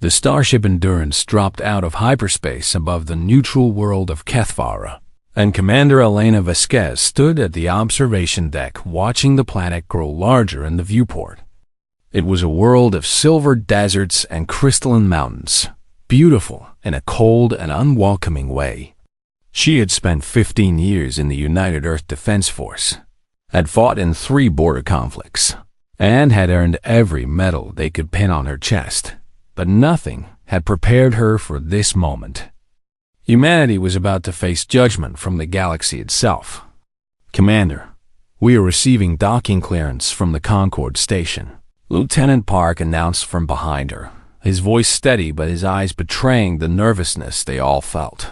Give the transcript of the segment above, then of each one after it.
The starship Endurance dropped out of hyperspace above the neutral world of Kethvara, and Commander Elena Vasquez stood at the observation deck watching the planet grow larger in the viewport. It was a world of silver deserts and crystalline mountains, beautiful in a cold and unwelcoming way. She had spent 15 years in the United Earth Defense Force, had fought in 3 border conflicts, and had earned every medal they could pin on her chest, but nothing had prepared her for this moment. Humanity was about to face judgment from the galaxy itself. "Commander, we are receiving docking clearance from the Concorde station," Lieutenant Park announced from behind her, his voice steady but his eyes betraying the nervousness they all felt.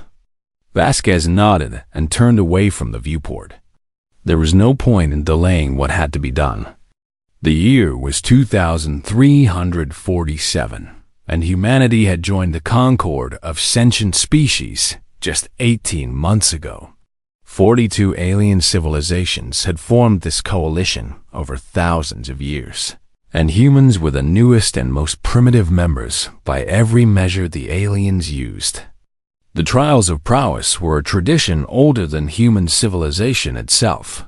Vasquez nodded and turned away from the viewport. There was no point in delaying what had to be done. The year was 2347, and humanity had joined the Concorde of sentient species just 18 months ago. 42 alien civilizations had formed this coalition over thousands of years, and humans were the newest and most primitive members by every measure the aliens used. The trials of prowess were a tradition older than human civilization itself.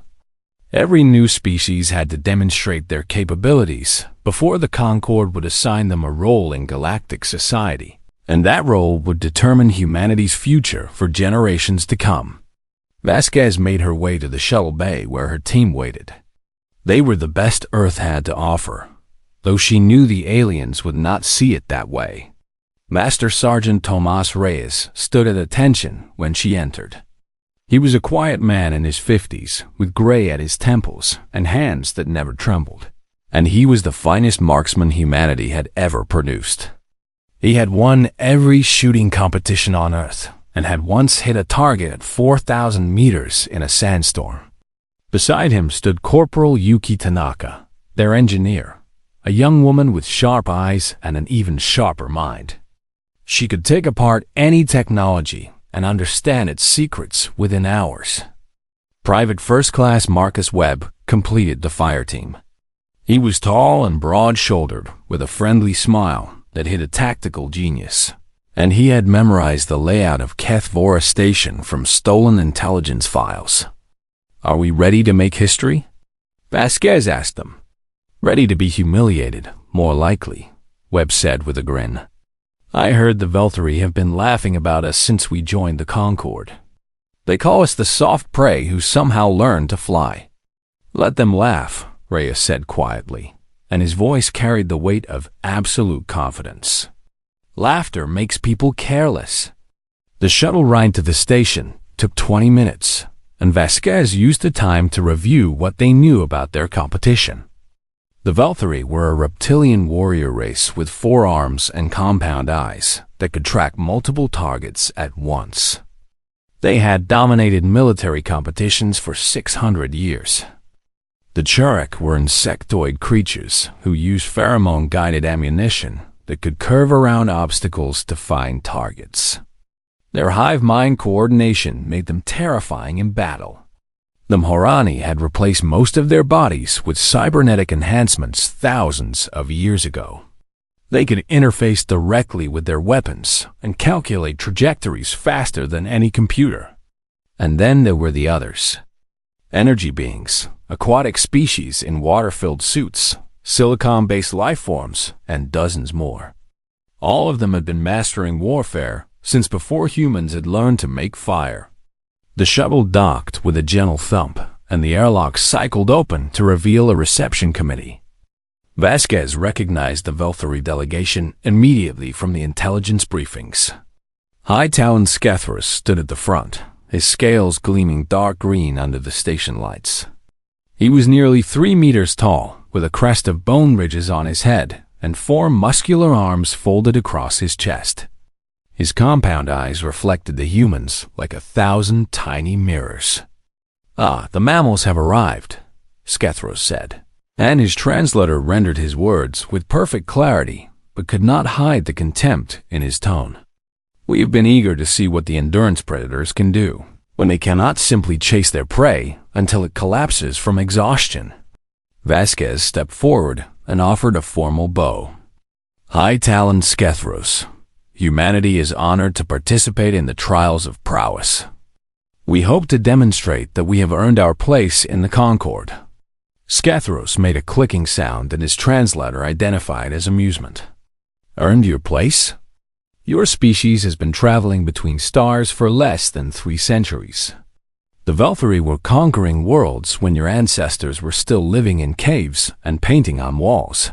Every new species had to demonstrate their capabilities before the Concorde would assign them a role in galactic society, and that role would determine humanity's future for generations to come. Vasquez made her way to the shuttle bay where her team waited. They were the best Earth had to offer, though she knew the aliens would not see it that way. Master Sergeant Tomas Reyes stood at attention when she entered. He was a quiet man in his 50s, with gray at his temples and hands that never trembled, and he was the finest marksman humanity had ever produced. He had won every shooting competition on Earth, and had once hit a target at 4,000 meters in a sandstorm. Beside him stood Corporal Yuki Tanaka, their engineer, a young woman with sharp eyes and an even sharper mind. She could take apart any technology and understand its secrets within hours. Private First Class Marcus Webb completed the fire team. He was tall and broad-shouldered, with a friendly smile that hid a tactical genius, and he had memorized the layout of Kethvara Station from stolen intelligence files. "Are we ready to make history?" Vasquez asked them. "Ready to be humiliated, more likely," Webb said with a grin. "I heard the Velthari have been laughing about us since we joined the Concorde. They call us the soft prey who somehow learned to fly." "Let them laugh," Reyes said quietly, and his voice carried the weight of absolute confidence. "Laughter makes people careless." The shuttle ride to the station took 20 minutes, and Vasquez used the time to review what they knew about their competition. The Velthari were a reptilian warrior race with 4 arms and compound eyes that could track multiple targets at once. They had dominated military competitions for 600 years. The Churek were insectoid creatures who used pheromone-guided ammunition that could curve around obstacles to find targets. Their hive-mind coordination made them terrifying in battle. The Mhorani had replaced most of their bodies with cybernetic enhancements thousands of years ago. They could interface directly with their weapons and calculate trajectories faster than any computer. And then there were the others. Energy beings, aquatic species in water-filled suits, silicon-based life forms, and dozens more. All of them had been mastering warfare since before humans had learned to make fire. The shuttle docked with a gentle thump, and the airlock cycled open to reveal a reception committee. Vasquez recognized the Velthari delegation immediately from the intelligence briefings. High Talon Skethras stood at the front, his scales gleaming dark green under the station lights. He was nearly 3 meters tall, with a crest of bone ridges on his head and 4 muscular arms folded across his chest. His compound eyes reflected the humans like 1,000 tiny mirrors. "Ah, the mammals have arrived," Skethros said, and his translator rendered his words with perfect clarity, but could not hide the contempt in his tone. "We have been eager to see what the endurance predators can do when they cannot simply chase their prey until it collapses from exhaustion." Vasquez stepped forward and offered a formal bow. High Talon Skethros. Humanity is honored to participate in the trials of prowess. We hope to demonstrate that we have earned our place in the Concord. Skethros made a clicking sound and his translator identified as amusement. Earned your place? Your species has been traveling between stars for less than 3 centuries. The Velthari were conquering worlds when your ancestors were still living in caves and painting on walls.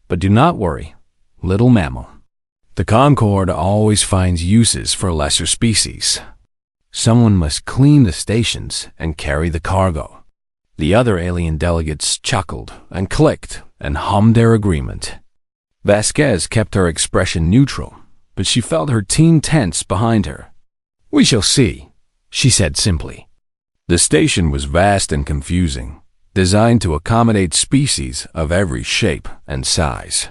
But do not worry, little mammal. The Concord always finds uses for lesser species. Someone must clean the stations and carry the cargo. The other alien delegates chuckled and clicked and hummed their agreement. Vasquez kept her expression neutral, but she felt her team tense behind her. "We shall see," she said simply. The station was vast and confusing, designed to accommodate species of every shape and size.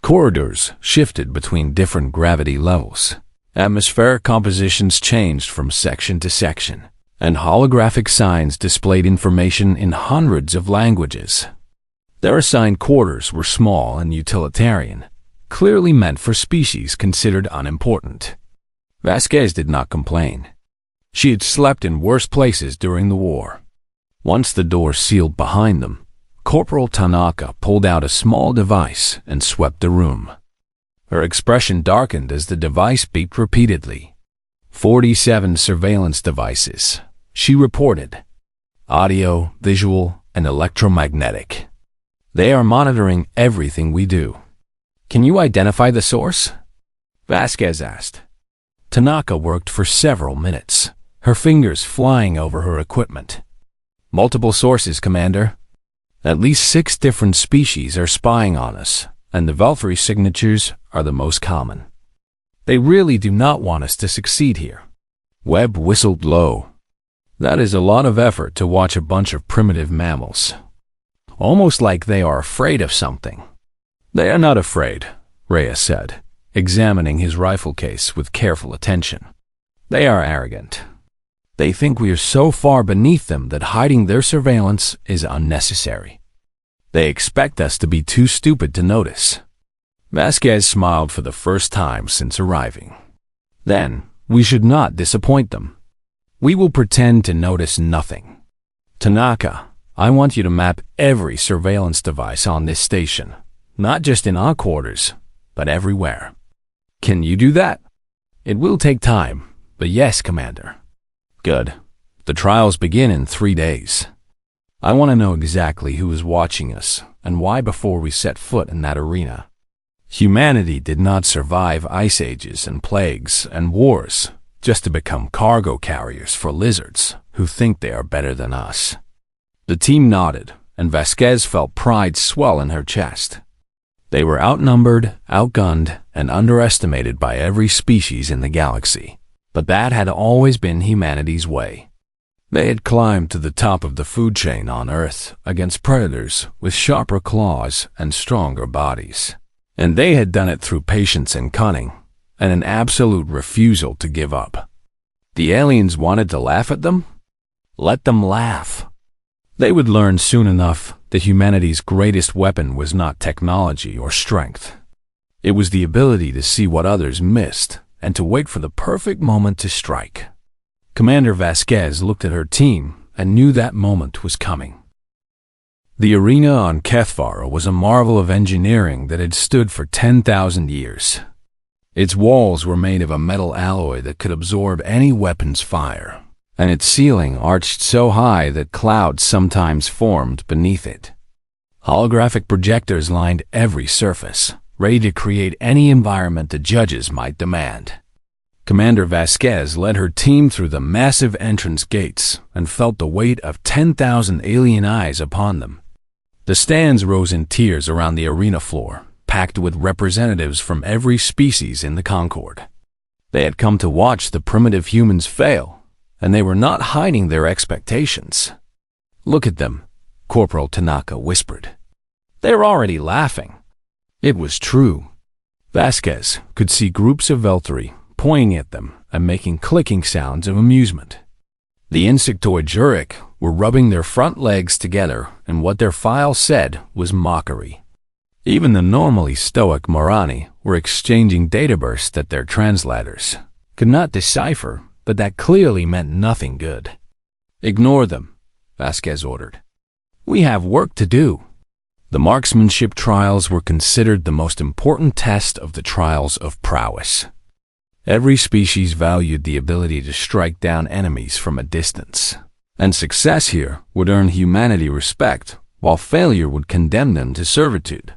Corridors shifted between different gravity levels. Atmospheric compositions changed from section to section, and holographic signs displayed information in hundreds of languages. Their assigned quarters were small and utilitarian, clearly meant for species considered unimportant. Vasquez did not complain. She had slept in worse places during the war. Once the door sealed behind them, Corporal Tanaka pulled out a small device and swept the room. Her expression darkened as the device beeped repeatedly. 47 surveillance devices, she reported. Audio, visual, and electromagnetic. They are monitoring everything we do. Can you identify the source? Vasquez asked. Tanaka worked for several minutes, her fingers flying over her equipment. Multiple sources, Commander. At least 6 different species are spying on us, and the Velthari signatures are the most common. They really do not want us to succeed here. Webb whistled low. That is a lot of effort to watch a bunch of primitive mammals. Almost like they are afraid of something. They are not afraid, Reyes said, examining his rifle case with careful attention. They are arrogant. They think we are so far beneath them that hiding their surveillance is unnecessary. They expect us to be too stupid to notice. Vasquez smiled for the first time since arriving. Then, we should not disappoint them. We will pretend to notice nothing. Tanaka, I want you to map every surveillance device on this station, not just in our quarters, but everywhere. Can you do that? It will take time, but yes, Commander. Good. The trials begin in 3 days. I want to know exactly who is watching us and why before we set foot in that arena. Humanity did not survive ice ages and plagues and wars just to become cargo carriers for lizards who think they are better than us. The team nodded, and Vasquez felt pride swell in her chest. They were outnumbered, outgunned, and underestimated by every species in the galaxy. But that had always been humanity's way. They had climbed to the top of the food chain on Earth against predators with sharper claws and stronger bodies. And they had done it through patience and cunning, and an absolute refusal to give up. The aliens wanted to laugh at them? Let them laugh. They would learn soon enough that humanity's greatest weapon was not technology or strength. It was the ability to see what others missed and to wait for the perfect moment to strike. Commander Vasquez looked at her team and knew that moment was coming. The arena on Kethvara was a marvel of engineering that had stood for 10,000 years. Its walls were made of a metal alloy that could absorb any weapon's fire, and its ceiling arched so high that clouds sometimes formed beneath it. Holographic projectors lined every surface, ready to create any environment the judges might demand. Commander Vasquez led her team through the massive entrance gates and felt the weight of 10,000 alien eyes upon them. The stands rose in tiers around the arena floor, packed with representatives from every species in the Concord. They had come to watch the primitive humans fail, and they were not hiding their expectations. "Look at them," Corporal Tanaka whispered. "They're already laughing." It was true. Vasquez could see groups of Velthari pointing at them and making clicking sounds of amusement. The insectoid Jurek were rubbing their front legs together, and what their file said was mockery. Even the normally stoic Morani were exchanging data bursts that their translators could not decipher, but that clearly meant nothing good. "Ignore them," Vasquez ordered. "We have work to do." The marksmanship trials were considered the most important test of the trials of prowess. Every species valued the ability to strike down enemies from a distance, and success here would earn humanity respect, while failure would condemn them to servitude.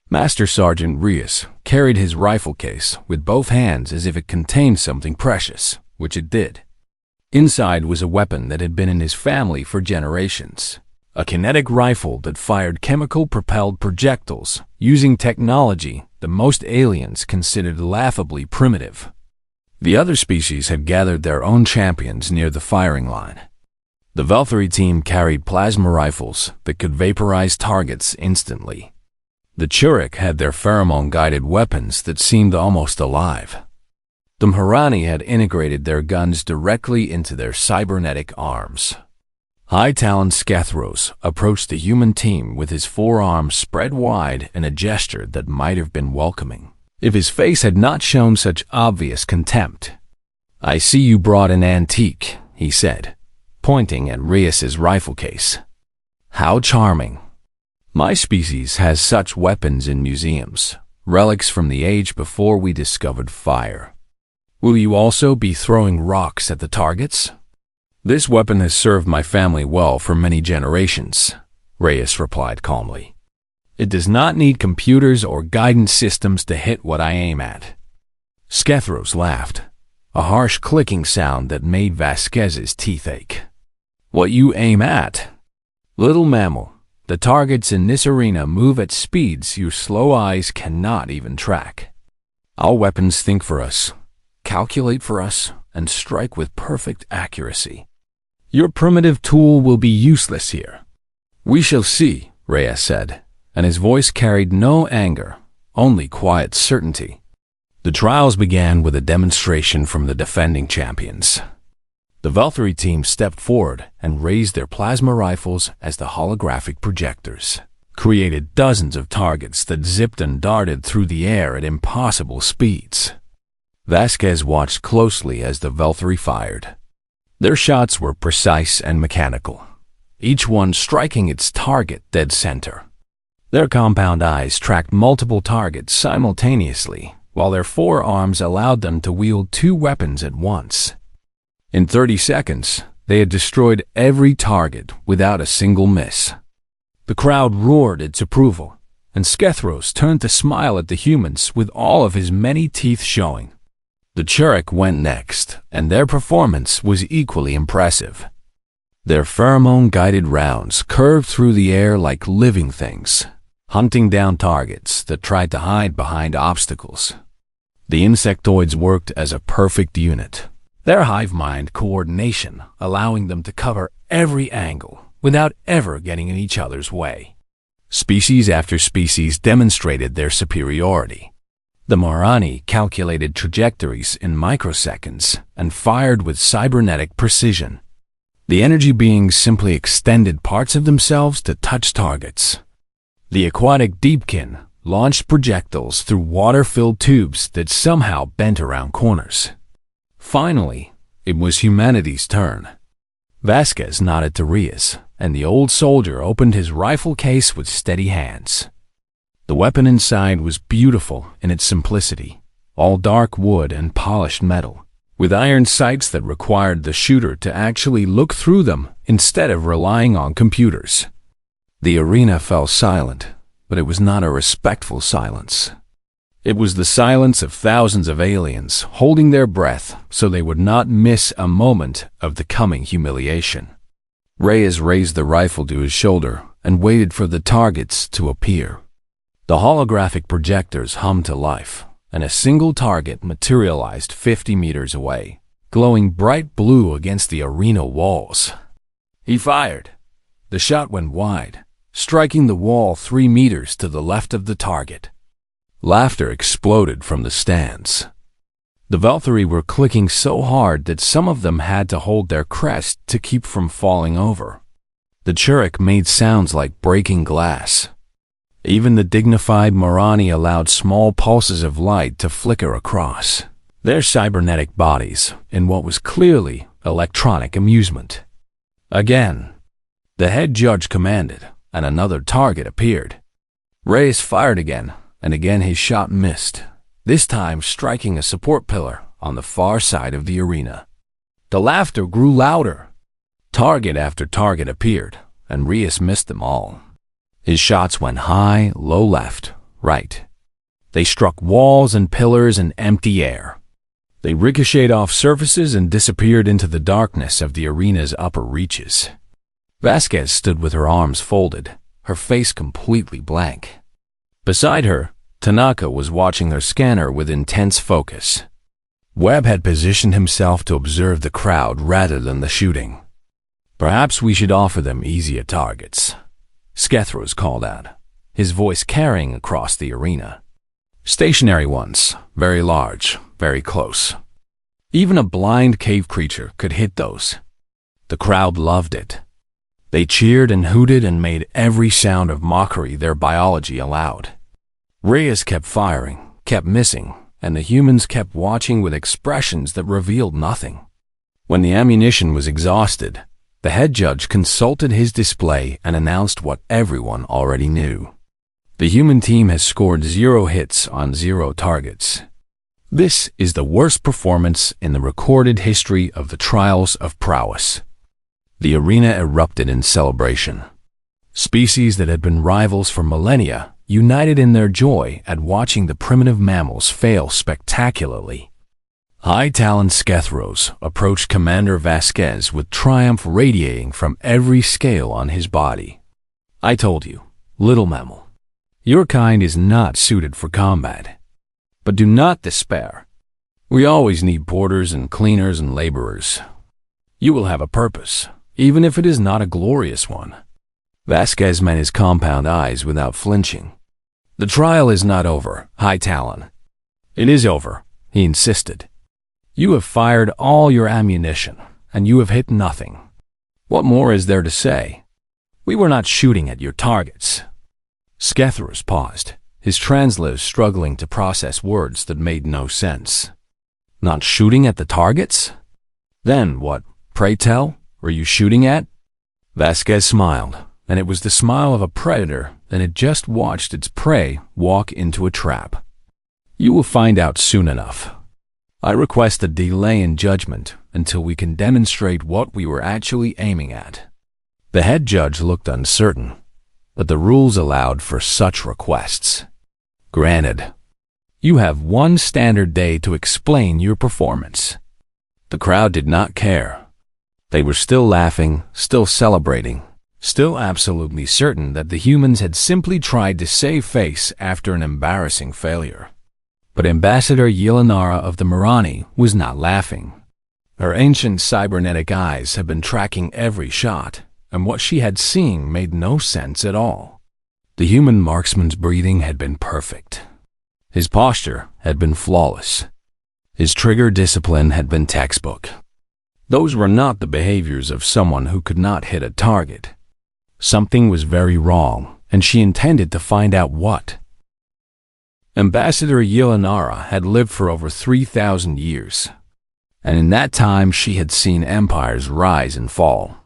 Master Sergeant Rios carried his rifle case with both hands as if it contained something precious, which it did. Inside was a weapon that had been in his family for generations, a kinetic rifle that fired chemical-propelled projectiles using technology that most aliens considered laughably primitive. The other species had gathered their own champions near the firing line. The Valkyrie team carried plasma rifles that could vaporize targets instantly. The Churek had their pheromone-guided weapons that seemed almost alive. The Mharani had integrated their guns directly into their cybernetic arms. High-taloned Skethros approached the human team with his forearms spread wide in a gesture that might have been welcoming, if his face had not shown such obvious contempt. "I see you brought an antique," he said, pointing at Rios's rifle case. "How charming. My species has such weapons in museums, relics from the age before we discovered fire. Will you also be throwing rocks at the targets?" "This weapon has served my family well for many generations," Rios replied calmly. "It does not need computers or guidance systems to hit what I aim at." Skethros laughed, a harsh clicking sound that made Vasquez's teeth ache. "What you aim at? Little mammal, the targets in this arena move at speeds your slow eyes cannot even track. Our weapons think for us, calculate for us, and strike with perfect accuracy. Your primitive tool will be useless here." "We shall see," Rios said, and his voice carried no anger, only quiet certainty. The trials began with a demonstration from the defending champions. The Valkyrie team stepped forward and raised their plasma rifles as the holographic projectors created dozens of targets that zipped and darted through the air at impossible speeds. Vasquez watched closely as the Valkyrie fired. Their shots were precise and mechanical, each one striking its target dead center. Their compound eyes tracked multiple targets simultaneously, while their forearms allowed them to wield two weapons at once. In 30 seconds, they had destroyed every target without a single miss. The crowd roared its approval, and Skethros turned to smile at the humans with all of his many teeth showing. The Churek went next, and their performance was equally impressive. Their pheromone-guided rounds curved through the air like living things, hunting down targets that tried to hide behind obstacles. The insectoids worked as a perfect unit, their hive mind coordination allowing them to cover every angle without ever getting in each other's way. Species after species demonstrated their superiority. The Morani calculated trajectories in microseconds and fired with cybernetic precision. The energy beings simply extended parts of themselves to touch targets. The aquatic deepkin launched projectiles through water-filled tubes that somehow bent around corners. Finally, it was humanity's turn. Vasquez nodded to Rios, and the old soldier opened his rifle case with steady hands. The weapon inside was beautiful in its simplicity, all dark wood and polished metal, with iron sights that required the shooter to actually look through them instead of relying on computers. The arena fell silent, but it was not a respectful silence. It was the silence of thousands of aliens holding their breath so they would not miss a moment of the coming humiliation. Reyes raised the rifle to his shoulder and waited for the targets to appear. The holographic projectors hummed to life, and a single target materialized 50 meters away, glowing bright blue against the arena walls. He fired. The shot went wide, striking the wall 3 meters to the left of the target. Laughter exploded from the stands. The Valkyrie were clicking so hard that some of them had to hold their crest to keep from falling over. The Churek made sounds like breaking glass. Even the dignified Marani allowed small pulses of light to flicker across their cybernetic bodies in what was clearly electronic amusement. Again, the head judge commanded, and another target appeared. Reyes fired again, and again his shot missed, this time striking a support pillar on the far side of the arena. The laughter grew louder. Target after target appeared, and Reyes missed them all. His shots went high, low, left, right. They struck walls and pillars and empty air. They ricocheted off surfaces and disappeared into the darkness of the arena's upper reaches. Vasquez stood with her arms folded, her face completely blank. Beside her, Tanaka was watching her scanner with intense focus. Webb had positioned himself to observe the crowd rather than the shooting. "Perhaps we should offer them easier targets," Skethros called out, his voice carrying across the arena. "Stationary ones, very large, very close. Even a blind cave creature could hit those." The crowd loved it. They cheered and hooted and made every sound of mockery their biology allowed. Reyes kept firing, kept missing, and the humans kept watching with expressions that revealed nothing. When the ammunition was exhausted, the head judge consulted his display and announced what everyone already knew. The human team has scored 0 hits on 0 targets. This is the worst performance in the recorded history of the trials of prowess. The arena erupted in celebration. Species that had been rivals for millennia united in their joy at watching the primitive mammals fail spectacularly. High-talent Skethros approached Commander Vasquez with triumph radiating from every scale on his body. "I told you, little mammal, your kind is not suited for combat. But do not despair. We always need porters and cleaners and laborers. You will have a purpose, even if it is not a glorious one." Vasquez met his compound eyes without flinching. "The trial is not over, High Talon." "It is over," he insisted. "You have fired all your ammunition, and you have hit nothing. What more is there to say? We were not shooting at your targets." Skethros paused, his translators struggling to process words that made no sense. "Not shooting at the targets? Then what, pray tell, were you shooting at?" Vasquez smiled, and it was the smile of a predator that had just watched its prey walk into a trap. "You will find out soon enough. I request a delay in judgment until we can demonstrate what we were actually aiming at." The head judge looked uncertain, but the rules allowed for such requests. "Granted. You have 1 standard day to explain your performance." The crowd did not care. They were still laughing, still celebrating, still absolutely certain that the humans had simply tried to save face after an embarrassing failure. But Ambassador Yelanara of the Marani was not laughing. Her ancient cybernetic eyes had been tracking every shot, and what she had seen made no sense at all. The human marksman's breathing had been perfect. His posture had been flawless. His trigger discipline had been textbook. Those were not the behaviors of someone who could not hit a target. Something was very wrong, and she intended to find out what. Ambassador Yelanara had lived for over 3,000 years, and in that time she had seen empires rise and fall,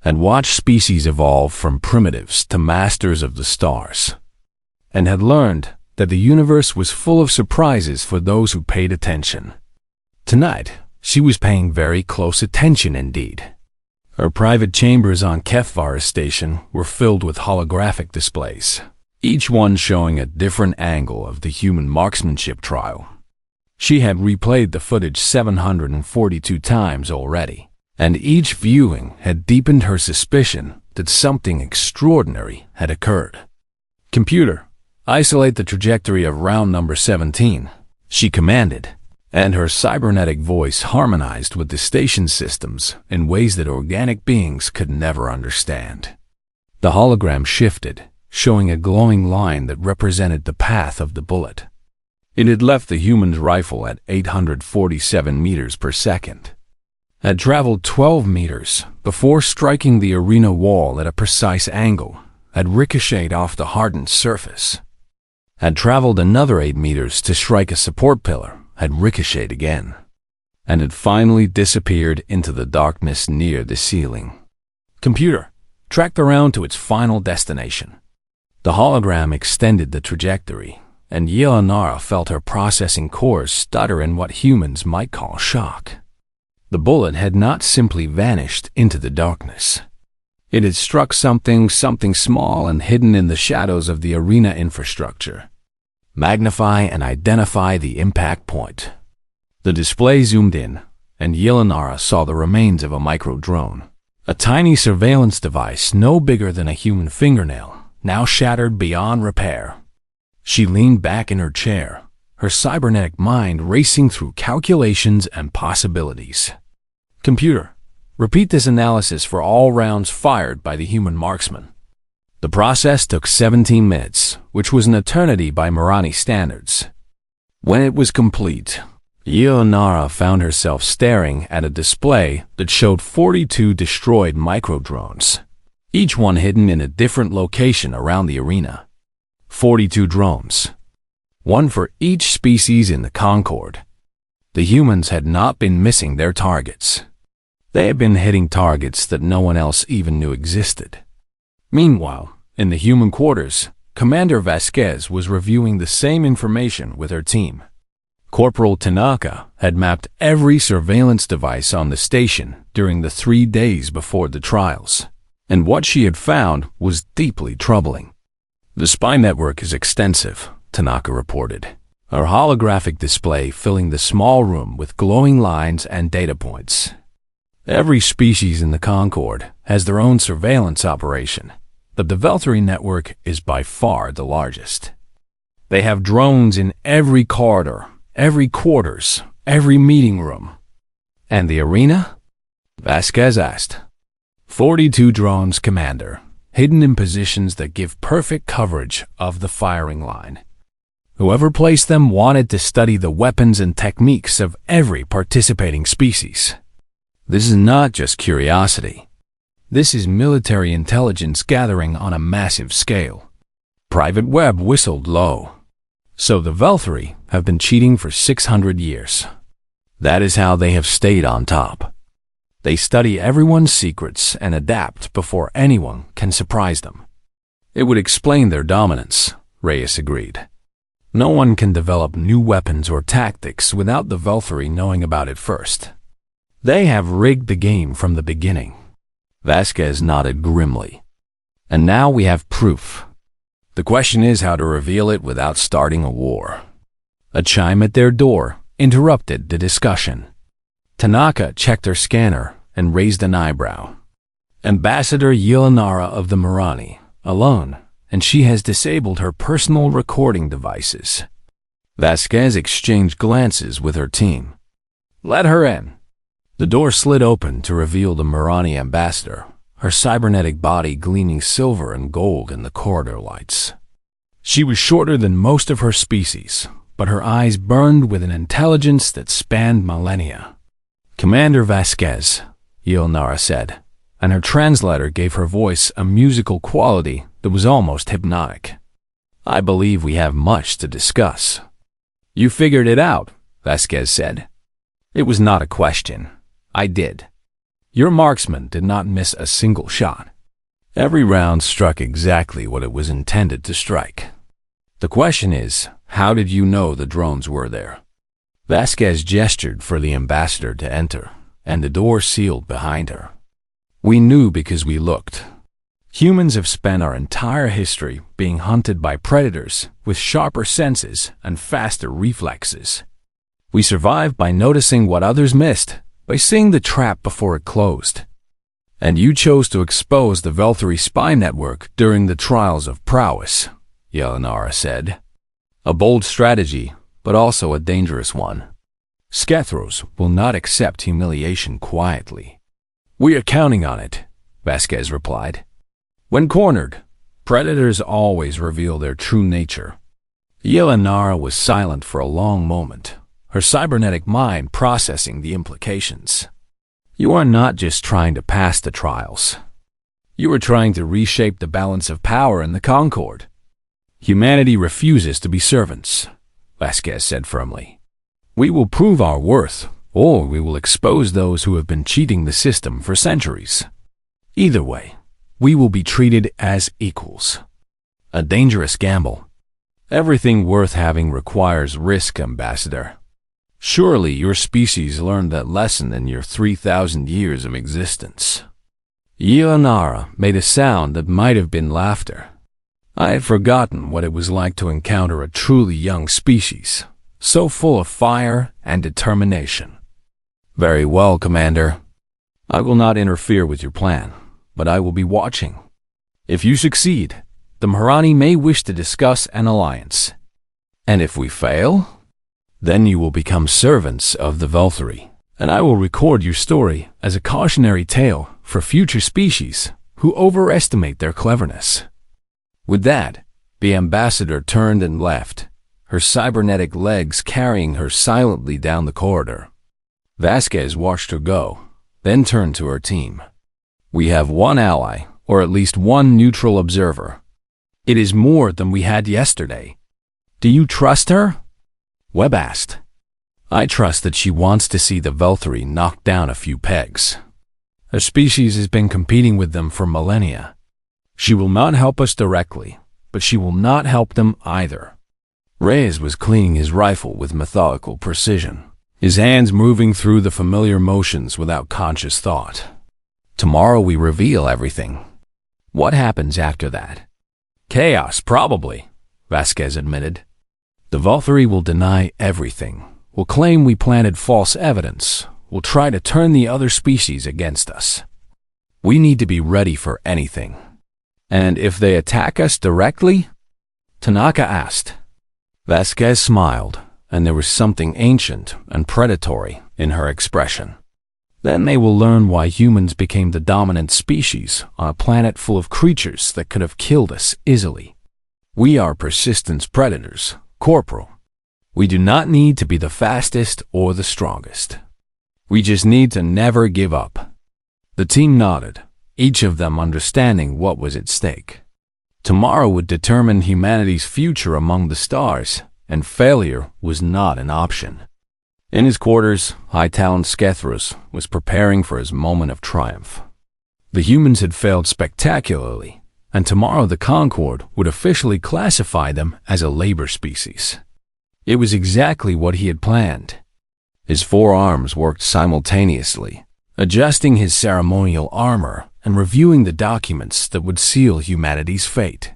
had watched species evolve from primitives to masters of the stars, and had learned that the universe was full of surprises for those who paid attention. Tonight, she was paying very close attention indeed. Her private chambers on Kefvara Station were filled with holographic displays, each one showing a different angle of the human marksmanship trial. She had replayed the footage 742 times already, and each viewing had deepened her suspicion that something extraordinary had occurred. "Computer, isolate the trajectory of round number 17, she commanded, and her cybernetic voice harmonized with the station systems in ways that organic beings could never understand. The hologram shifted, showing a glowing line that represented the path of the bullet. It had left the human's rifle at 847 meters per second, had traveled 12 meters before striking the arena wall at a precise angle, had ricocheted off the hardened surface, had traveled another 8 meters to strike a support pillar, had ricocheted again, and had finally disappeared into the darkness near the ceiling. Computer, track the round to its final destination. The hologram extended the trajectory, and Yelanara felt her processing cores stutter in what humans might call shock. The bullet had not simply vanished into the darkness. It had struck something small and hidden in the shadows of the arena infrastructure. Magnify and identify the impact point. The display zoomed in, and Yelanara saw the remains of a micro-drone, a tiny surveillance device no bigger than a human fingernail, now shattered beyond repair. She leaned back in her chair, her cybernetic mind racing through calculations and possibilities. Computer, repeat this analysis for all rounds fired by the human marksman. The process took 17 minutes, which was an eternity by Marani standards. When it was complete, Yelanara found herself staring at a display that showed 42 destroyed micro-drones, each one hidden in a different location around the arena. 42 drones, one for each species in the Concord. The humans had not been missing their targets. They had been hitting targets that no one else even knew existed. Meanwhile, in the human quarters, Commander Vasquez was reviewing the same information with her team. Corporal Tanaka had mapped every surveillance device on the station during the 3 days before the trials, and what she had found was deeply troubling. The spy network is extensive, Tanaka reported, her holographic display filling the small room with glowing lines and data points. Every species in the Concord has their own surveillance operation, but the Valtteri network is by far the largest. They have drones in every corridor, every quarters, every meeting room. And the arena? Vasquez asked. 42 drones, Commander, hidden in positions that give perfect coverage of the firing line. Whoever placed them wanted to study the weapons and techniques of every participating species. This is not just curiosity. This is military intelligence gathering on a massive scale. Private Webb whistled low. So the Valtteri have been cheating for 600 years. That is how they have stayed on top. They study everyone's secrets and adapt before anyone can surprise them. It would explain their dominance, Reyes agreed. No one can develop new weapons or tactics without the Valtteri knowing about it first. They have rigged the game from the beginning. Vasquez nodded grimly. And now we have proof. The question is how to reveal it without starting a war. A chime at their door interrupted the discussion. Tanaka checked her scanner and raised an eyebrow. Ambassador Yelanara of the Marani, alone, and she has disabled her personal recording devices. Vasquez exchanged glances with her team. Let her in. The door slid open to reveal the Marani ambassador, her cybernetic body gleaming silver and gold in the corridor lights. She was shorter than most of her species, but her eyes burned with an intelligence that spanned millennia. Commander Vasquez, Yelanara said, and her translator gave her voice a musical quality that was almost hypnotic. I believe we have much to discuss. You figured it out, Vasquez said. It was not a question. I did. Your marksman did not miss a single shot. Every round struck exactly what it was intended to strike. The question is, how did you know the drones were there? Vasquez gestured for the ambassador to enter, and the door sealed behind her. We knew because we looked. Humans have spent our entire history being hunted by predators with sharper senses and faster reflexes. We survived by noticing what others missed, by seeing the trap before it closed. And you chose to expose the Valtteri spy network during the trials of prowess, Yelanara said. A bold strategy, but also a dangerous one. Skethros will not accept humiliation quietly. We are counting on it, Vasquez replied. When cornered, predators always reveal their true nature. Yelanara was silent for a long moment, her cybernetic mind processing the implications. You are not just trying to pass the trials. You are trying to reshape the balance of power in the Concord. Humanity refuses to be servants, Vasquez said firmly. We will prove our worth, or we will expose those who have been cheating the system for centuries. Either way, we will be treated as equals. A dangerous gamble. Everything worth having requires risk, Ambassador. Surely your species learned that lesson in your 3,000 years of existence. Ionara made a sound that might have been laughter. I had forgotten what it was like to encounter a truly young species, so full of fire and determination. Very well, Commander. I will not interfere with your plan, but I will be watching. If you succeed, the Maharani may wish to discuss an alliance. And if we fail, then you will become servants of the Valkyrie, and I will record your story as a cautionary tale for future species who overestimate their cleverness. With that, the ambassador turned and left, her cybernetic legs carrying her silently down the corridor. Vasquez watched her go, then turned to her team. We have one ally, or at least one neutral observer. It is more than we had yesterday. Do you trust her? Webb asked. I trust that she wants to see the Valkyrie knock down a few pegs. Her species has been competing with them for millennia. She will not help us directly, but she will not help them either. Reyes was cleaning his rifle with methodical precision, his hands moving through the familiar motions without conscious thought. Tomorrow we reveal everything. What happens after that? Chaos, probably, Vasquez admitted. The Valkyrie will deny everything, will claim we planted false evidence, will try to turn the other species against us. We need to be ready for anything. And if they attack us directly? Tanaka asked. Vasquez smiled, and there was something ancient and predatory in her expression. Then they will learn why humans became the dominant species on a planet full of creatures that could have killed us easily. We are persistence predators, Corporal. We do not need to be the fastest or the strongest. We just need to never give up. The team nodded, each of them understanding what was at stake. Tomorrow would determine humanity's future among the stars, and failure was not an option. In his quarters, High-Talon Skethros was preparing for his moment of triumph. The humans had failed spectacularly, and tomorrow the Concord would officially classify them as a labor species. It was exactly what he had planned. His four arms worked simultaneously, adjusting his ceremonial armor and reviewing the documents that would seal humanity's fate.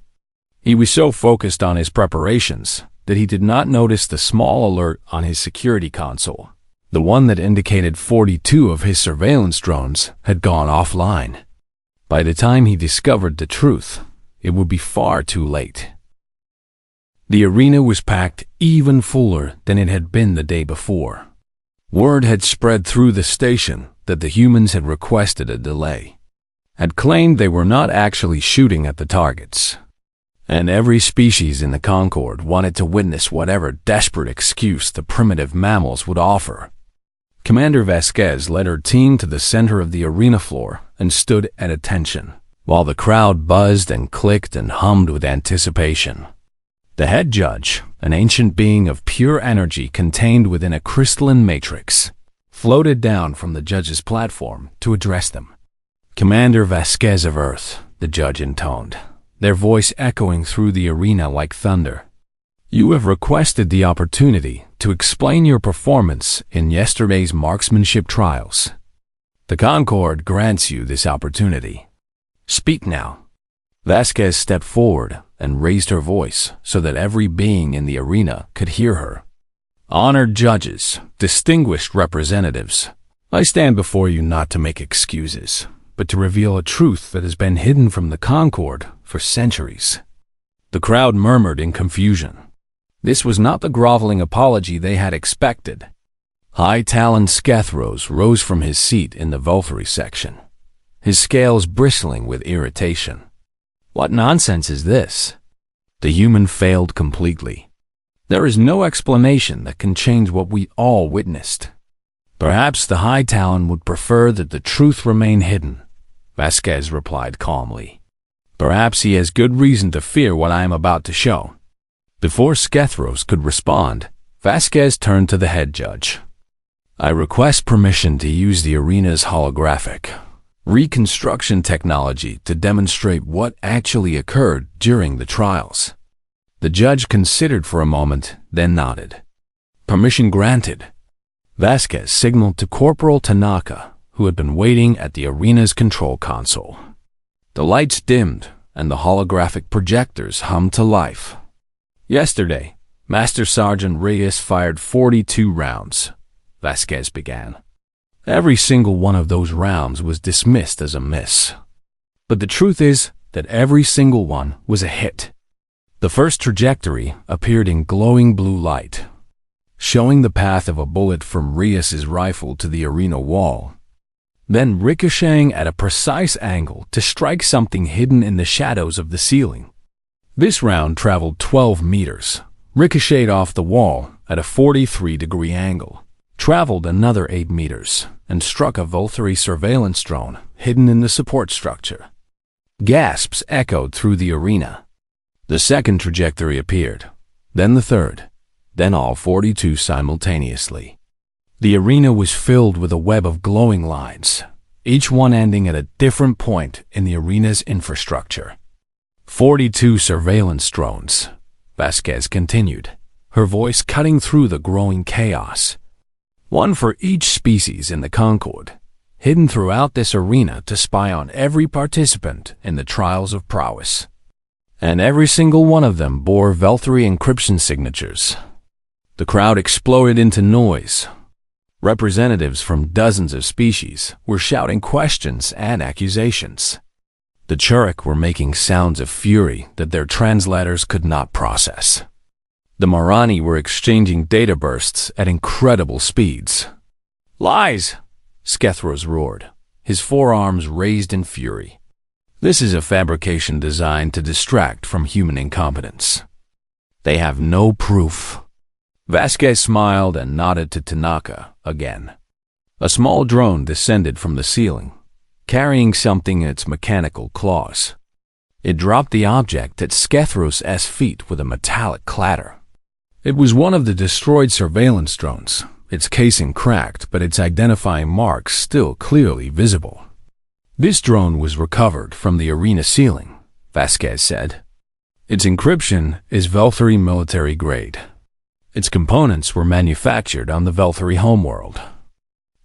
He was so focused on his preparations that he did not notice the small alert on his security console, the one that indicated 42 of his surveillance drones had gone offline. By the time he discovered the truth, it would be far too late. The arena was packed even fuller than it had been the day before. Word had spread through the station that the humans had requested a delay, had claimed they were not actually shooting at the targets, and every species in the Concord wanted to witness whatever desperate excuse the primitive mammals would offer. Commander Vasquez led her team to the center of the arena floor and stood at attention, while the crowd buzzed and clicked and hummed with anticipation. The head judge, an ancient being of pure energy contained within a crystalline matrix, floated down from the judge's platform to address them. Commander Vasquez of Earth, the judge intoned, their voice echoing through the arena like thunder. You have requested the opportunity to explain your performance in yesterday's marksmanship trials. The Concord grants you this opportunity. Speak now. Vasquez stepped forward and raised her voice so that every being in the arena could hear her. Honored judges, distinguished representatives, I stand before you not to make excuses, but to reveal a truth that has been hidden from the Concord for centuries. The crowd murmured in confusion. This was not the groveling apology they had expected. High-Talon Skethros rose from his seat in the Valkyrie section, his scales bristling with irritation. What nonsense is this? The human failed completely. There is no explanation that can change what we all witnessed. Perhaps the High-Talon would prefer that the truth remain hidden, Vasquez replied calmly. Perhaps he has good reason to fear what I am about to show. Before Skethros could respond, Vasquez turned to the head judge. I request permission to use the arena's holographic reconstruction technology to demonstrate what actually occurred during the trials. The judge considered for a moment, then nodded. Permission granted. Vasquez signaled to Corporal Tanaka, who had been waiting at the arena's control console. The lights dimmed, and the holographic projectors hummed to life. Yesterday, Master Sergeant Reyes fired 42 rounds, Vasquez began. Every single one of those rounds was dismissed as a miss. But the truth is that every single one was a hit. The first trajectory appeared in glowing blue light, showing the path of a bullet from Reyes's rifle to the arena wall, then ricocheting at a precise angle to strike something hidden in the shadows of the ceiling. This round traveled 12 meters, ricocheted off the wall at a 43-degree angle, traveled another 8 meters, and struck a Vulturi surveillance drone hidden in the support structure. Gasps echoed through the arena. The second trajectory appeared, then the third, then all 42 simultaneously. The arena was filled with a web of glowing lines, each one ending at a different point in the arena's infrastructure. 42 surveillance drones, Vasquez continued, her voice cutting through the growing chaos. One for each species in the Concord, hidden throughout this arena to spy on every participant in the trials of prowess. And every single one of them bore Vulturi encryption signatures. The crowd exploded into noise. Representatives from dozens of species were shouting questions and accusations. The Churuk were making sounds of fury that their translators could not process. The Marani were exchanging data bursts at incredible speeds. Lies! Skethros roared, his forearms raised in fury. This is a fabrication designed to distract from human incompetence. They have no proof. Vasquez smiled and nodded to Tanaka again. A small drone descended from the ceiling, carrying something in its mechanical claws. It dropped the object at Skethros' feet with a metallic clatter. It was one of the destroyed surveillance drones, its casing cracked but its identifying marks still clearly visible. This drone was recovered from the arena ceiling, Vasquez said. Its encryption is Vulturi military grade. Its components were manufactured on the Vulturi homeworld.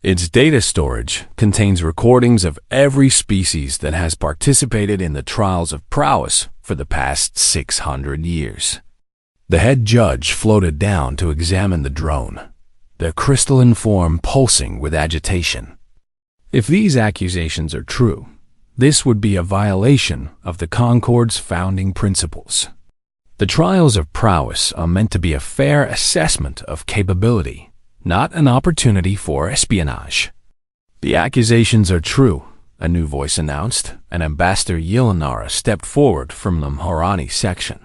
Its data storage contains recordings of every species that has participated in the trials of prowess for the past 600 years. The head judge floated down to examine the drone, their crystalline form pulsing with agitation. If these accusations are true, this would be a violation of the Concord's founding principles. The trials of prowess are meant to be a fair assessment of capability, not an opportunity for espionage. The accusations are true, a new voice announced, and Ambassador Yelanara stepped forward from the Mharani section.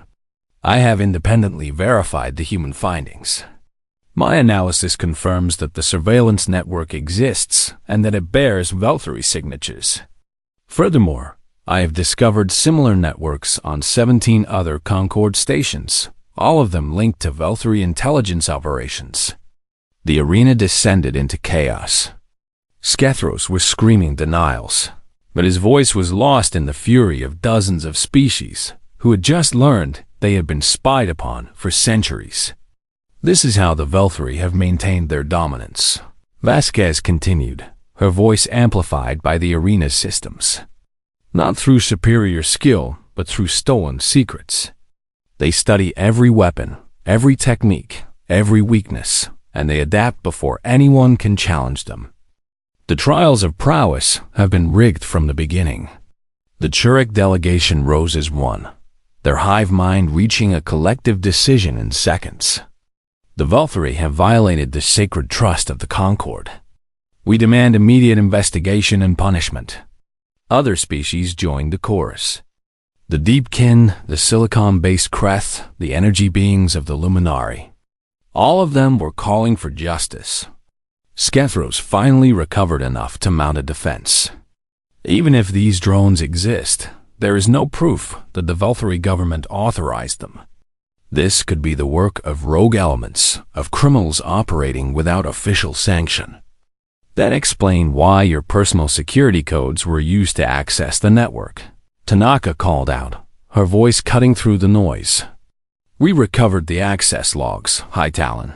I have independently verified the human findings. My analysis confirms that the surveillance network exists and that it bears Vulturi signatures. Furthermore, I have discovered similar networks on 17 other Concord stations, all of them linked to Vulturi intelligence operations. The arena descended into chaos. Skethros was screaming denials, but his voice was lost in the fury of dozens of species who had just learned they had been spied upon for centuries. This is how the Vulturi have maintained their dominance, Vasquez continued, her voice amplified by the arena's systems. Not through superior skill, but through stolen secrets. They study every weapon, every technique, every weakness, and they adapt before anyone can challenge them. The trials of prowess have been rigged from the beginning. The Churuk delegation rose as one, their hive mind reaching a collective decision in seconds. The Vulturi have violated the sacred trust of the Concord. We demand immediate investigation and punishment. Other species joined the chorus. The Deepkin, the silicon-based Kreth, the energy beings of the Luminari. All of them were calling for justice. Skethros finally recovered enough to mount a defense. Even if these drones exist, there is no proof that the Velthari government authorized them. This could be the work of rogue elements, of criminals operating without official sanction. That explains why your personal security codes were used to access the network. Tanaka called out, her voice cutting through the noise. We recovered the access logs, High Talon.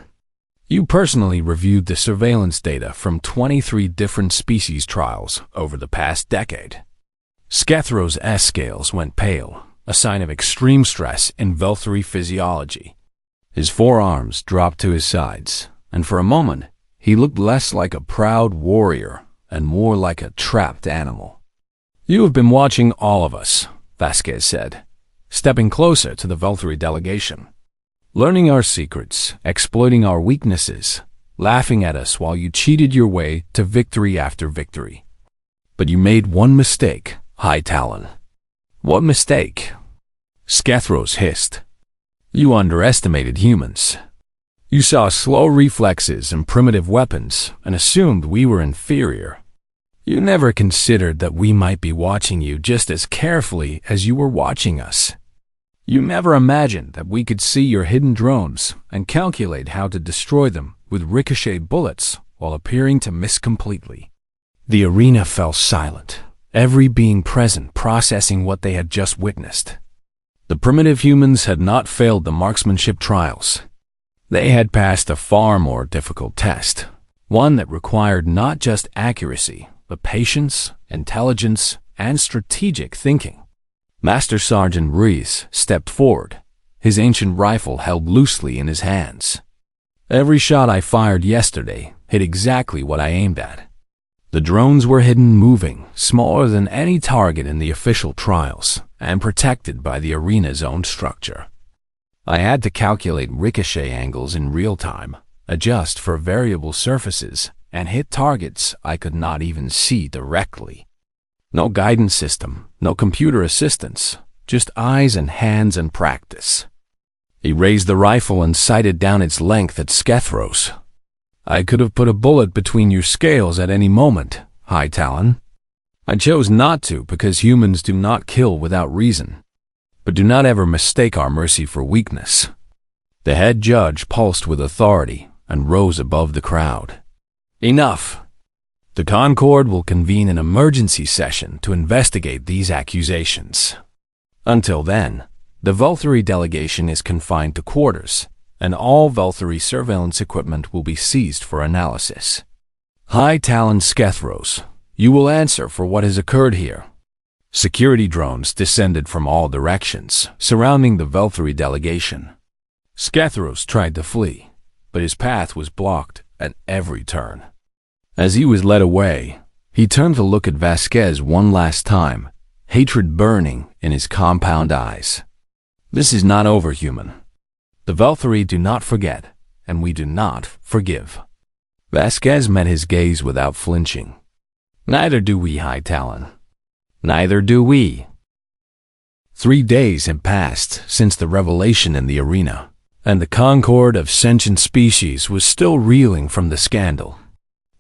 You personally reviewed the surveillance data from 23 different species trials over the past decade. Skethro's S-scales went pale, a sign of extreme stress in Velthari physiology. His forearms dropped to his sides, and for a moment, he looked less like a proud warrior and more like a trapped animal. You have been watching all of us, Vasquez said, stepping closer to the Velthari delegation. Learning our secrets, exploiting our weaknesses, laughing at us while you cheated your way to victory after victory. But you made one mistake, High Talon. What mistake? Skethros hissed. You underestimated humans. You saw slow reflexes and primitive weapons and assumed we were inferior. You never considered that we might be watching you just as carefully as you were watching us. You never imagined that we could see your hidden drones and calculate how to destroy them with ricochet bullets while appearing to miss completely. The arena fell silent, every being present processing what they had just witnessed. The primitive humans had not failed the marksmanship trials. They had passed a far more difficult test, one that required not just accuracy, but patience, intelligence, and strategic thinking. Master Sergeant Rees stepped forward, his ancient rifle held loosely in his hands. Every shot I fired yesterday hit exactly what I aimed at. The drones were hidden moving, smaller than any target in the official trials, and protected by the arena's own structure. I had to calculate ricochet angles in real time, adjust for variable surfaces, and hit targets I could not even see directly. No guidance system, no computer assistance, just eyes and hands and practice. He raised the rifle and sighted down its length at Skethros. I could have put a bullet between your scales at any moment, High Talon. I chose not to because humans do not kill without reason. But do not ever mistake our mercy for weakness. The head judge pulsed with authority and rose above the crowd. Enough! The Concord will convene an emergency session to investigate these accusations. Until then, the Velthari delegation is confined to quarters, and all Velthari surveillance equipment will be seized for analysis. High Talon Skethros, you will answer for what has occurred here. Security drones descended from all directions, surrounding the Velthari delegation. Skethros tried to flee, but his path was blocked at every turn. As he was led away, he turned to look at Vasquez one last time, hatred burning in his compound eyes. This is not over, human. The Velthari do not forget, and we do not forgive. Vasquez met his gaze without flinching. Neither do we, High Talon. Neither do we. 3 days had passed since the revelation in the arena, and the Concord of sentient species was still reeling from the scandal.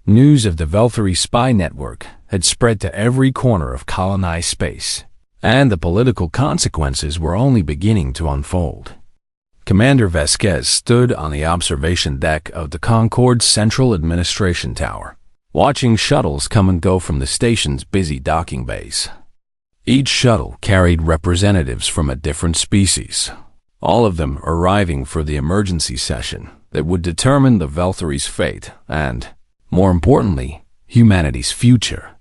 News of the Velthari spy network had spread to every corner of colonized space, and the political consequences were only beginning to unfold. Commander Vasquez stood on the observation deck of the Concord's Central Administration Tower, watching shuttles come and go from the station's busy docking bays. Each shuttle carried representatives from a different species, all of them arriving for the emergency session that would determine the Velthari's fate and, more importantly, humanity's future.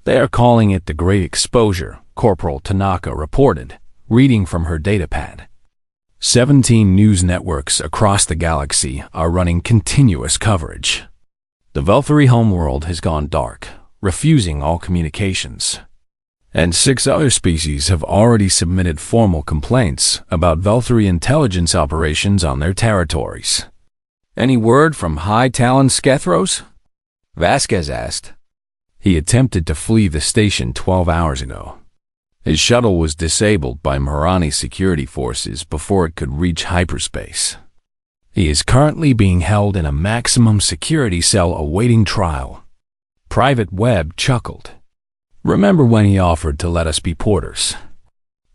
They are calling it the Great Exposure, Corporal Tanaka reported, reading from her datapad. 17 news networks across the galaxy are running continuous coverage. The Velthari homeworld has gone dark, refusing all communications. And 6 other species have already submitted formal complaints about Velthari intelligence operations on their territories. Any word from High Talon Skethros? Vasquez asked. He attempted to flee the station 12 hours ago. His shuttle was disabled by Marani security forces before it could reach hyperspace. He is currently being held in a maximum security cell awaiting trial. Private Webb chuckled. Remember when he offered to let us be porters?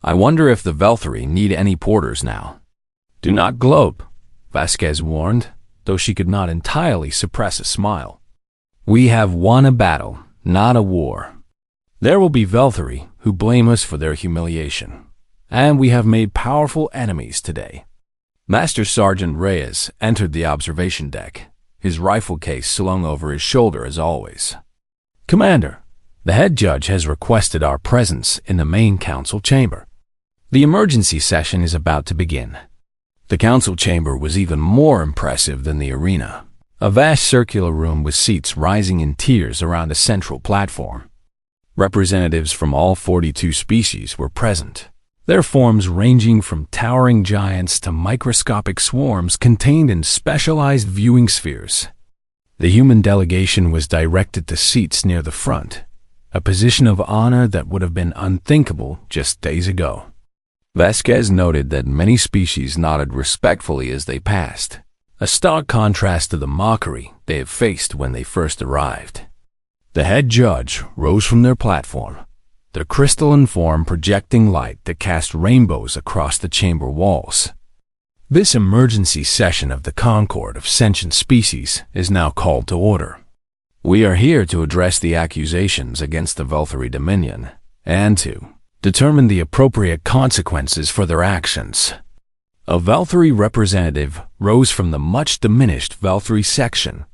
I wonder if the Velthari need any porters now. Do not gloat, Vasquez warned, though she could not entirely suppress a smile. We have won a battle, not a war. There will be Velthari who blame us for their humiliation, and we have made powerful enemies today. Master Sergeant Reyes entered the observation deck, his rifle case slung over his shoulder as always. Commander, the head judge has requested our presence in the main council chamber. The emergency session is about to begin. The council chamber was even more impressive than the arena. A vast circular room with seats rising in tiers around a central platform. Representatives from all 42 species were present, their forms ranging from towering giants to microscopic swarms contained in specialized viewing spheres. The human delegation was directed to seats near the front, a position of honor that would have been unthinkable just days ago. Vasquez noted that many species nodded respectfully as they passed, a stark contrast to the mockery they had faced when they first arrived. The head judge rose from their platform, their crystalline form projecting light that cast rainbows across the chamber walls. This emergency session of the Concord of Sentient Species is now called to order. We are here to address the accusations against the Velthari Dominion and to determine the appropriate consequences for their actions. A Velthari representative rose from the much-diminished Velthari section.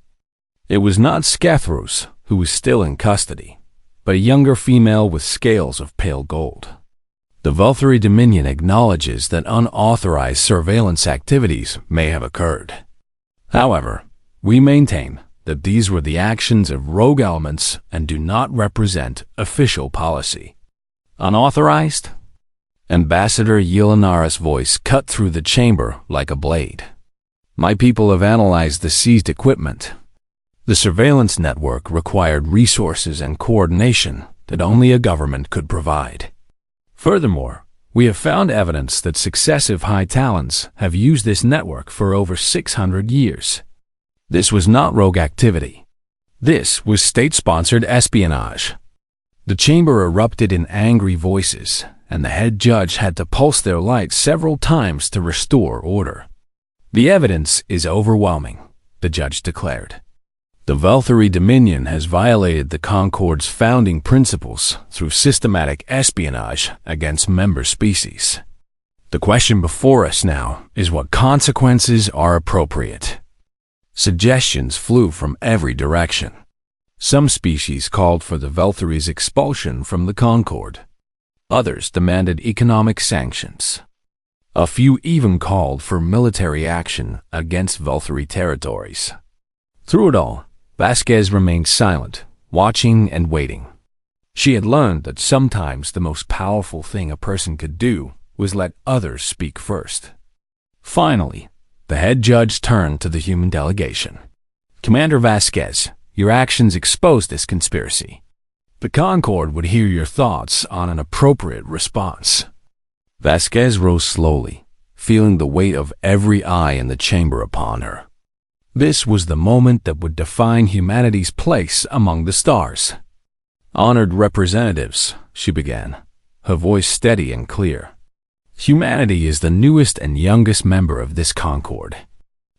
It was not Skethros, who was still in custody, but a younger female with scales of pale gold. The Velthari Dominion acknowledges that unauthorized surveillance activities may have occurred. However, we maintain that these were the actions of rogue elements and do not represent official policy. Unauthorized? Ambassador Yelinara's voice cut through the chamber like a blade. My people have analyzed the seized equipment. The surveillance network required resources and coordination that only a government could provide. Furthermore, we have found evidence that successive High Talons have used this network for over 600 years. This was not rogue activity. This was state-sponsored espionage. The chamber erupted in angry voices, and the head judge had to pulse their light several times to restore order. The evidence is overwhelming, the judge declared. The Velthari Dominion has violated the Concord's founding principles through systematic espionage against member species. The question before us now is what consequences are appropriate. Suggestions flew from every direction. Some species called for the Velthari's expulsion from the Concord. Others demanded economic sanctions. A few even called for military action against Velthari territories. Through it all, Vasquez remained silent, watching and waiting. She had learned that sometimes the most powerful thing a person could do was let others speak first. Finally, the head judge turned to the human delegation. Commander Vasquez, your actions exposed this conspiracy. The Concord would hear your thoughts on an appropriate response. Vasquez rose slowly, feeling the weight of every eye in the chamber upon her. This was the moment that would define humanity's place among the stars. Honored representatives, she began, her voice steady and clear. Humanity is the newest and youngest member of this Concord.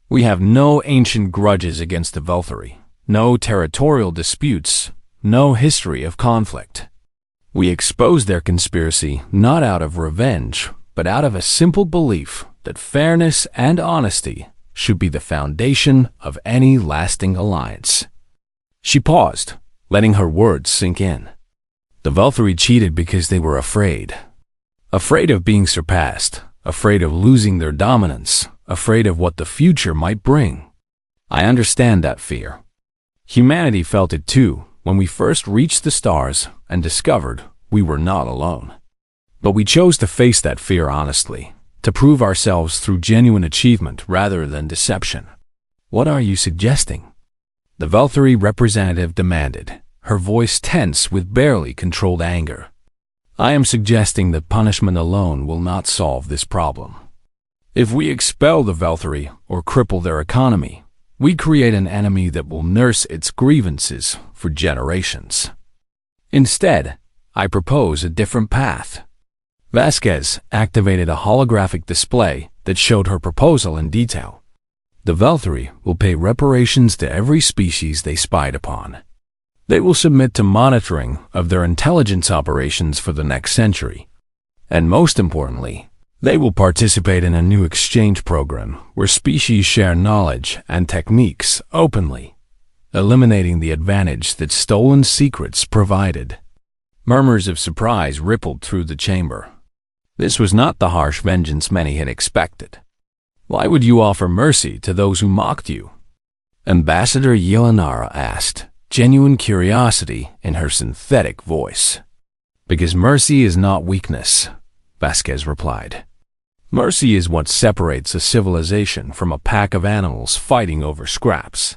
We have no ancient grudges against the Velthari, no territorial disputes, no history of conflict. We expose their conspiracy not out of revenge, but out of a simple belief that fairness and honesty should be the foundation of any lasting alliance. She paused, letting her words sink in. The Velthari cheated because they were afraid. Afraid of being surpassed, afraid of losing their dominance, afraid of what the future might bring. I understand that fear. Humanity felt it too when we first reached the stars and discovered we were not alone. But we chose to face that fear honestly, to prove ourselves through genuine achievement rather than deception. What are you suggesting? The Velthari representative demanded, her voice tense with barely controlled anger. I am suggesting that punishment alone will not solve this problem. If we expel the Velthari or cripple their economy, we create an enemy that will nurse its grievances for generations. Instead, I propose a different path. Vasquez activated a holographic display that showed her proposal in detail. The Velthari will pay reparations to every species they spied upon. They will submit to monitoring of their intelligence operations for the next century. And most importantly, they will participate in a new exchange program where species share knowledge and techniques openly, eliminating the advantage that stolen secrets provided. Murmurs of surprise rippled through the chamber. This was not the harsh vengeance many had expected. Why would you offer mercy to those who mocked you? Ambassador Yelanara asked, genuine curiosity in her synthetic voice. Because mercy is not weakness, Vasquez replied. Mercy is what separates a civilization from a pack of animals fighting over scraps.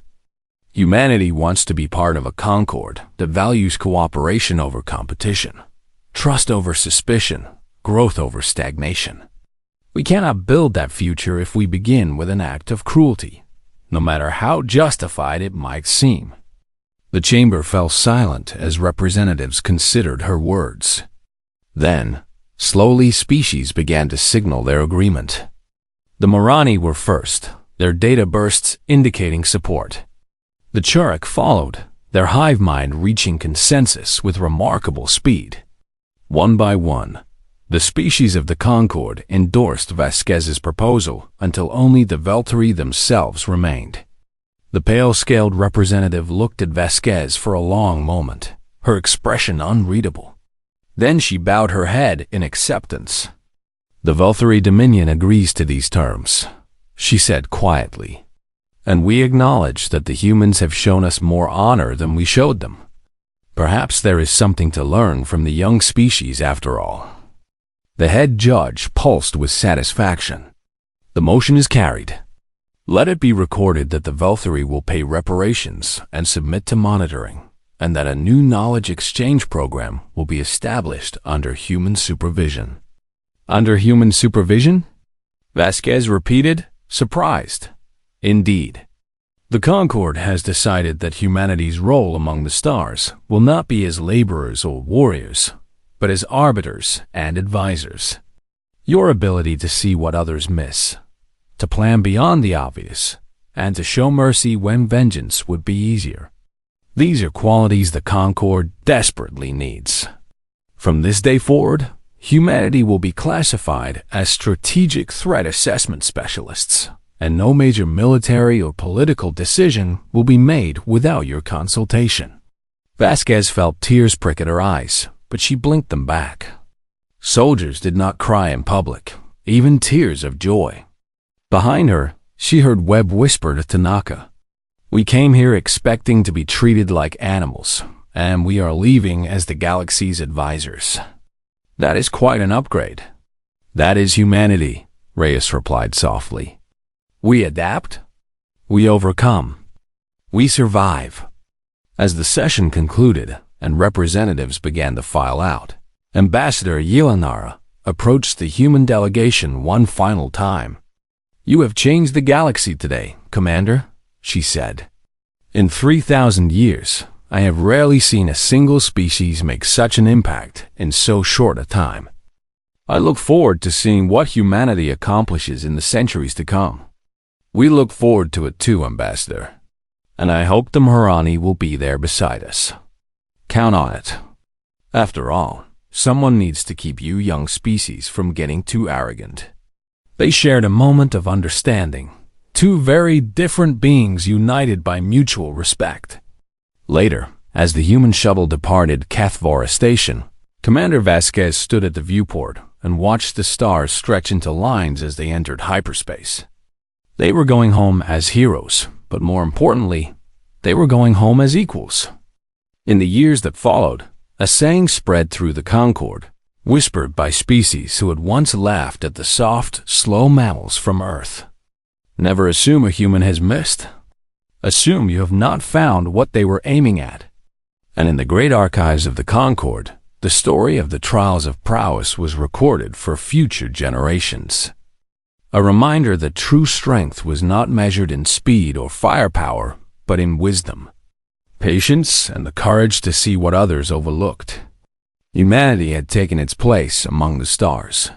Humanity wants to be part of a concord that values cooperation over competition, trust over suspicion, growth over stagnation. We cannot build that future if we begin with an act of cruelty, no matter how justified it might seem. The chamber fell silent as representatives considered her words. Then, slowly species began to signal their agreement. The Morani were first, their data bursts indicating support. The Churuk followed, their hive mind reaching consensus with remarkable speed. One by one, the species of the Concord endorsed Vasquez's proposal until only the Velthari themselves remained. The pale-scaled representative looked at Vasquez for a long moment, her expression unreadable. Then she bowed her head in acceptance. The Velthari Dominion agrees to these terms, she said quietly. And we acknowledge that the humans have shown us more honor than we showed them. Perhaps there is something to learn from the young species after all. The head judge pulsed with satisfaction. The motion is carried. Let it be recorded that the Velthari will pay reparations and submit to monitoring, and that a new knowledge exchange program will be established under human supervision. Under human supervision? Vasquez repeated, surprised. Indeed. The Concord has decided that humanity's role among the stars will not be as laborers or warriors, but as arbiters and advisors. Your ability to see what others miss, to plan beyond the obvious, and to show mercy when vengeance would be easier. These are qualities the Concord desperately needs. From this day forward, humanity will be classified as strategic threat assessment specialists, and no major military or political decision will be made without your consultation. Vasquez felt tears prick at her eyes, but she blinked them back. Soldiers did not cry in public, even tears of joy. Behind her, she heard Webb whisper to Tanaka, "We came here expecting to be treated like animals, and we are leaving as the galaxy's advisors. That is quite an upgrade." "That is humanity," Reyes replied softly. "We adapt. We overcome. We survive." As the session concluded and representatives began to file out, Ambassador Yelanara approached the human delegation one final time. "You have changed the galaxy today, Commander," she said. "In 3,000 years, I have rarely seen a single species make such an impact in so short a time. I look forward to seeing what humanity accomplishes in the centuries to come." "We look forward to it too, Ambassador. And I hope the Morani will be there beside us. Count on it. After all, someone needs to keep you young species from getting too arrogant." They shared a moment of understanding, two very different beings united by mutual respect. Later, as the human shuttle departed Cathvora Station, Commander Vasquez stood at the viewport and watched the stars stretch into lines as they entered hyperspace. They were going home as heroes, but more importantly, they were going home as equals. In the years that followed, a saying spread through the Concord, whispered by species who had once laughed at the soft, slow mammals from Earth. Never assume a human has missed. Assume you have not found what they were aiming at. And in the great archives of the Concord, the story of the trials of prowess was recorded for future generations. A reminder that true strength was not measured in speed or firepower, but in wisdom, patience, and the courage to see what others overlooked. Humanity had taken its place among the stars.